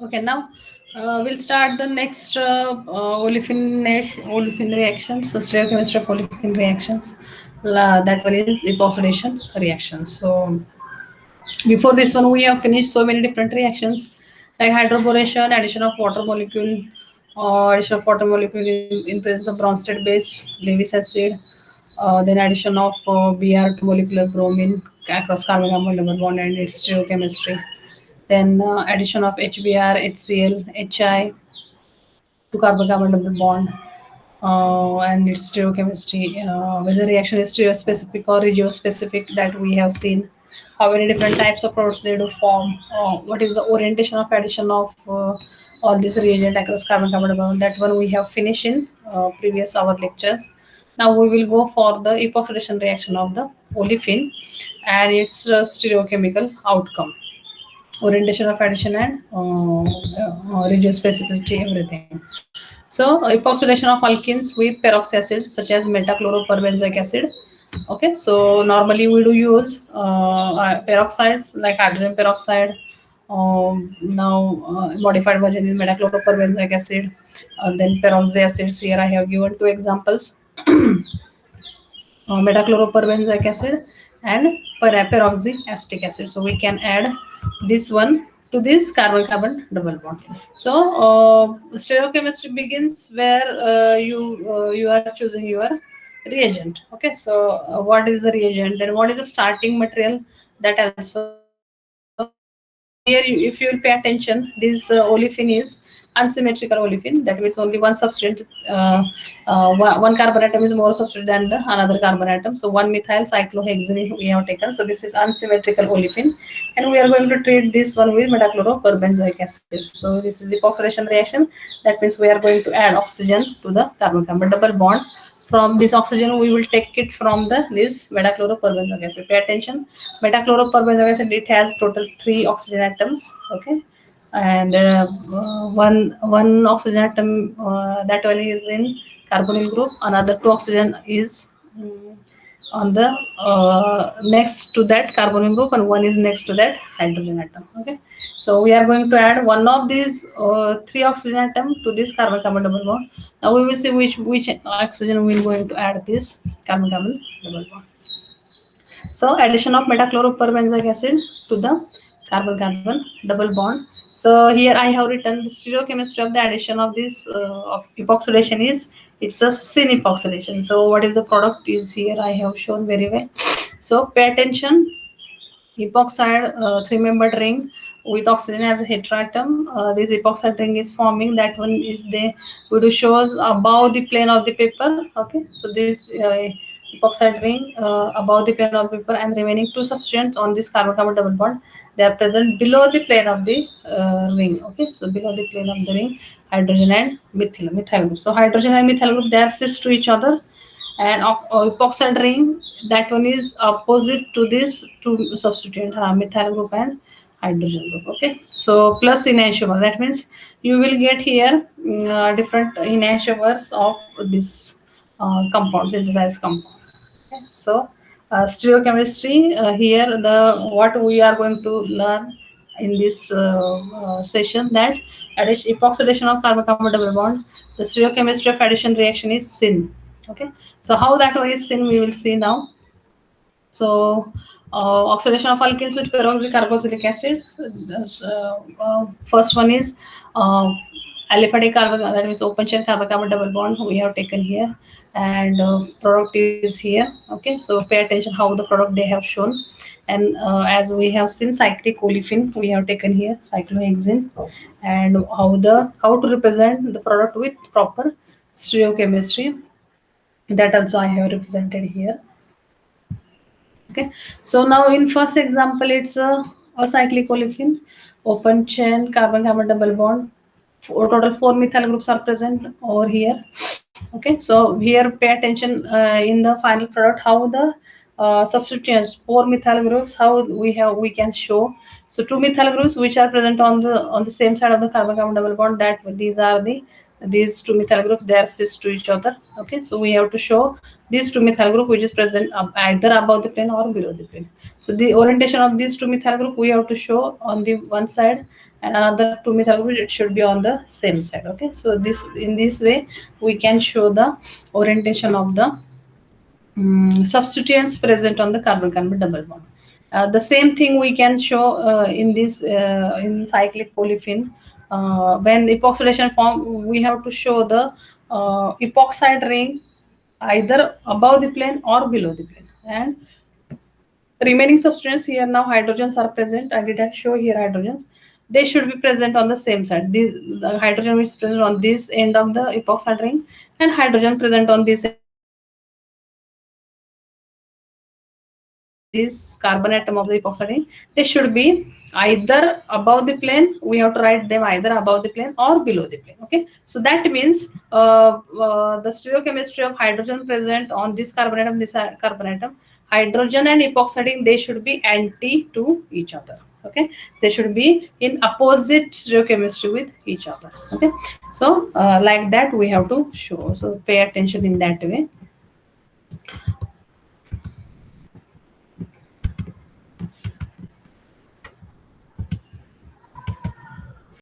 Okay, now we'll start the next olefin reactions, the stereochemistry of olefin reactions. That one is epoxidation reaction. So before this one, we have finished so many different reactions like hydroboration, addition of water molecule, or addition of water molecule in presence of Bronsted base, Lewis acid, then addition of Br to molecular bromine across carbon-carbon double bond and its stereochemistry. Then addition of HBr, HCl, HI to carbon-carbon double bond and its stereochemistry, whether the reaction is stereospecific or regiospecific that we have seen, how many different types of products they do form, what is the orientation of addition of all this reagent across carbon-carbon double bond. That one we have finished in previous our lectures. Now we will go for the epoxidation reaction of the olefin and its stereochemical outcome, orientation of addition and regiospecificity, everything. So epoxidation of alkenes with peroxacids such as metachloroperbenzoic acid. Okay, so normally we do use peroxides like hydrogen peroxide. Now modified version is metachloroperbenzoic acid. Then peroxacids. Here I have given two examples: metachloroperbenzoic acid and peroxyacetic acid. So we can add this one to this carbon-carbon double bond. So stereochemistry begins where you are choosing your reagent. Okay, so what is the reagent? Then what is the starting material? That also here, if you will pay attention, this olefin is unsymmetrical olefin. That means only one substrate, one carbon atom is more substrate than the another carbon atom. So one methyl cyclohexane we have taken. So this is unsymmetrical olefin, and we are going to treat this one with metachloroperbenzoic acid. So this is epoxidation reaction. That means we are going to add oxygen to the carbon-carbon double bond. From this oxygen, we will take it from the this metachloroperbenzoic acid. Pay attention. Metachloroperbenzoic acid, it has total 3 oxygen atoms. Okay, and one oxygen atom, that one is in carbonyl group. Another 2 oxygen is on the next to that carbonyl group, and one is next to that hydrogen atom. Okay, so we are going to add one of these 3 oxygen atom to this carbon-carbon double bond. Now we will see which oxygen we are going to add this carbon-carbon double bond. So addition of metachloroperbenzoic acid to the carbon-carbon double bond. So here I have written the stereochemistry of the addition of this of epoxidation is, it's a syn epoxidation. So what is the product is here I have shown very well. So pay attention. Epoxide three-membered ring with oxygen as a heteroatom. This epoxide ring is forming. That one is the video shows above the plane of the paper. Okay, so this epoxide ring above the plane of the paper, and remaining two substances on this carbon-carbon double bond, they are present below the plane of the ring. Okay, so below the plane of the ring, hydrogen and methyl group. So hydrogen and methyl group, they are cis to each other, and epoxide ring, that one is opposite to this two substituent, methyl group and hydrogen group. Okay, so plus enantiomer, that means you will get here different enantiomers of this compound, synthesized compound. Okay, so stereochemistry, here the what we are going to learn in this session, that epoxidation of carbon-carbon double bonds, the stereochemistry of addition reaction is syn. Okay, so how that one is syn we will see now. So, oxidation of alkenes with peroxycarboxylic acid. First one is aliphatic carbon, that means open chain carbon-carbon double bond we have taken here, and product is here. Okay, so pay attention how the product they have shown, and as we have seen cyclic olefin we have taken here, cyclohexane, and how to represent the product with proper stereochemistry, that also I have represented here. Okay, so now in first example, it's a cyclic olefin, open chain carbon-carbon double bond. Total 4 methyl groups are present over here. Okay, so here pay attention in the final product how the substituents 4 methyl groups, how we can show. So 2 methyl groups which are present on the same side of the carbon-carbon double bond, that these are these 2 methyl groups, they are cis to each other. Okay, so we have to show these 2 methyl group which is present either above the plane or below the plane. So the orientation of these 2 methyl group we have to show on the one side, and another 2-methyl group, it should be on the same side. Okay, so this, in this way we can show the orientation of the substituents present on the carbon-carbon double bond. The same thing we can show in this in cyclic olefin. When epoxidation form, we have to show the epoxide ring either above the plane or below the plane, and remaining substituents here, now hydrogens are present. I didn't show here hydrogens. They should be present on the same side. The hydrogen is present on this end of the epoxide ring, and hydrogen present on this end of the epoxide ring. This carbon atom of the epoxide ring, they should be either above the plane. We have to write them either above the plane or below the plane. Okay, so that means the stereochemistry of hydrogen present on this carbon atom, hydrogen and epoxide, they should be anti to each other. Okay, they should be in opposite stereochemistry with each other. Okay, so like that we have to show. So pay attention in that way.